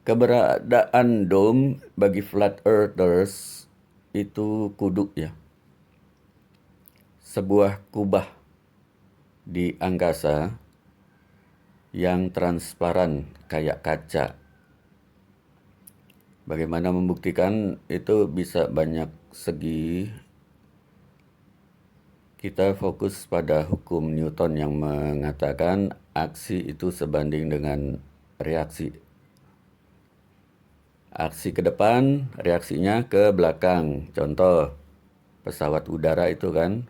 keberadaan dome bagi flat earthers itu kudu ya. Sebuah kubah di angkasa yang transparan kayak kaca. Bagaimana membuktikan itu bisa banyak segi. Kita fokus pada hukum Newton yang mengatakan aksi itu sebanding dengan reaksi. Aksi ke depan, reaksinya ke belakang. Contoh, pesawat udara itu kan,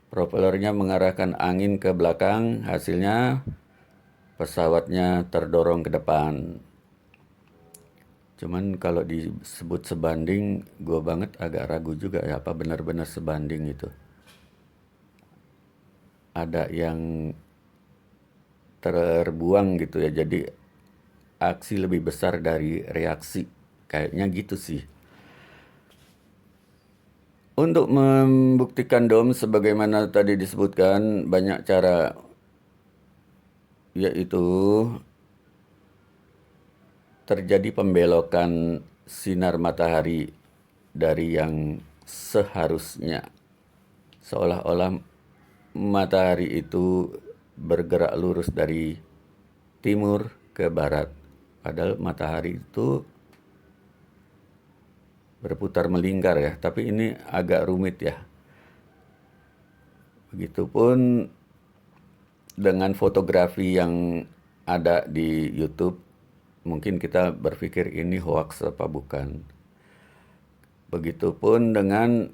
propellernya mengarahkan angin ke belakang, hasilnya pesawatnya terdorong ke depan. Cuman kalau disebut sebanding, gue banget agak ragu juga ya, apa benar-benar sebanding itu. Ada yang terbuang gitu ya, jadi aksi lebih besar dari reaksi. Kayaknya gitu sih. Untuk membuktikan dom sebagaimana tadi disebutkan, banyak cara, yaitu terjadi pembelokan sinar matahari dari yang seharusnya. Seolah-olah matahari itu bergerak lurus dari timur ke barat. Padahal matahari itu berputar melingkar ya, tapi ini agak rumit ya. Begitupun dengan fotografi yang ada di YouTube, mungkin kita berpikir ini hoax apa bukan. Begitupun dengan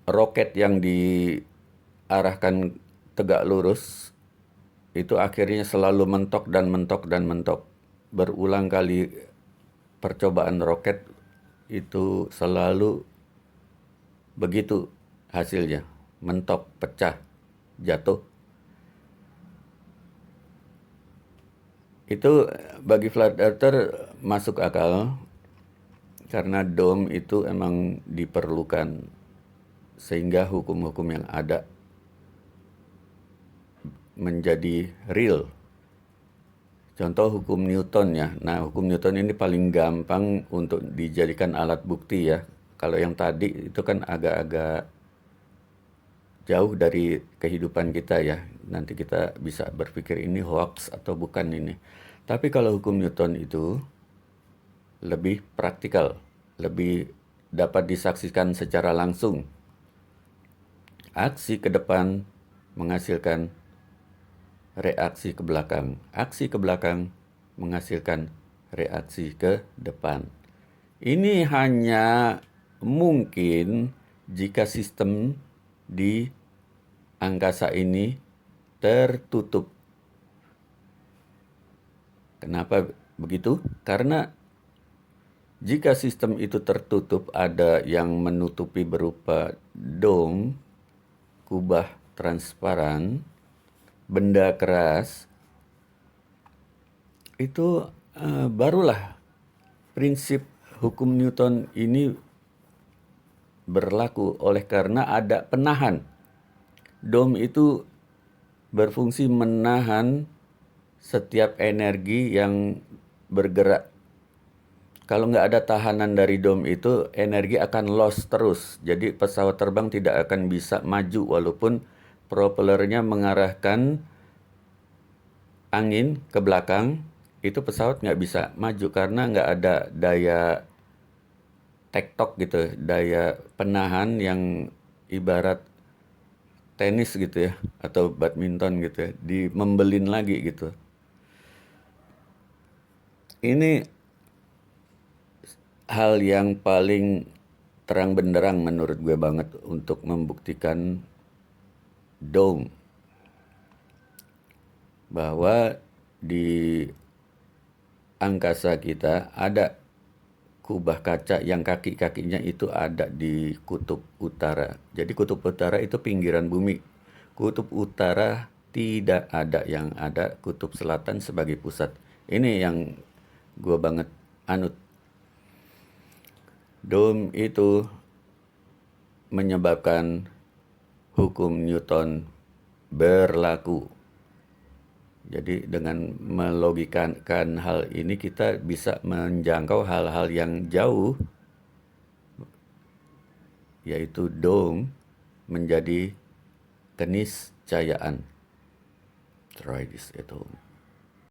roket yang diarahkan tegak lurus, itu akhirnya selalu mentok dan mentok dan mentok. Berulang kali percobaan roket itu selalu begitu hasilnya. Mentok, pecah, jatuh. Itu bagi flat earther masuk akal karena dome itu emang diperlukan sehingga hukum-hukum yang ada menjadi real. Contoh hukum Newton ya. Nah, hukum Newton ini paling gampang untuk dijadikan alat bukti ya. Kalau yang tadi itu kan agak-agak jauh dari kehidupan kita ya. Nanti kita bisa berpikir ini hoax atau bukan ini. Tapi kalau hukum Newton itu lebih praktikal, lebih dapat disaksikan secara langsung. Aksi ke depan menghasilkan reaksi ke belakang. Aksi ke belakang menghasilkan reaksi ke depan. Ini hanya mungkin jika sistem di angkasa ini tertutup. Kenapa begitu? Karena jika sistem itu tertutup, ada yang menutupi berupa dome, kubah transparan, benda keras, itu barulah prinsip hukum Newton ini berlaku oleh karena ada penahan. Dome itu berfungsi menahan setiap energi yang bergerak. Kalau nggak ada tahanan dari dome itu, energi akan loss terus. Jadi pesawat terbang tidak akan bisa maju walaupun propellernya mengarahkan angin ke belakang, itu pesawat nggak bisa maju karena nggak ada daya tektok gitu, daya penahan yang ibarat tenis gitu ya, atau badminton gitu ya, membelin lagi gitu. Ini hal yang paling terang benderang menurut gue banget untuk membuktikan dome. Bahwa di angkasa kita ada kubah kaca yang kaki-kakinya itu ada di kutub utara. Jadi kutub utara itu pinggiran bumi. Kutub utara tidak ada, yang ada kutub selatan sebagai pusat. Ini yang gue banget anut. Dome itu menyebabkan hukum Newton berlaku. Jadi dengan melogikakan hal ini kita bisa menjangkau hal-hal yang jauh, yaitu dong menjadi keniscayaan. Try this at home.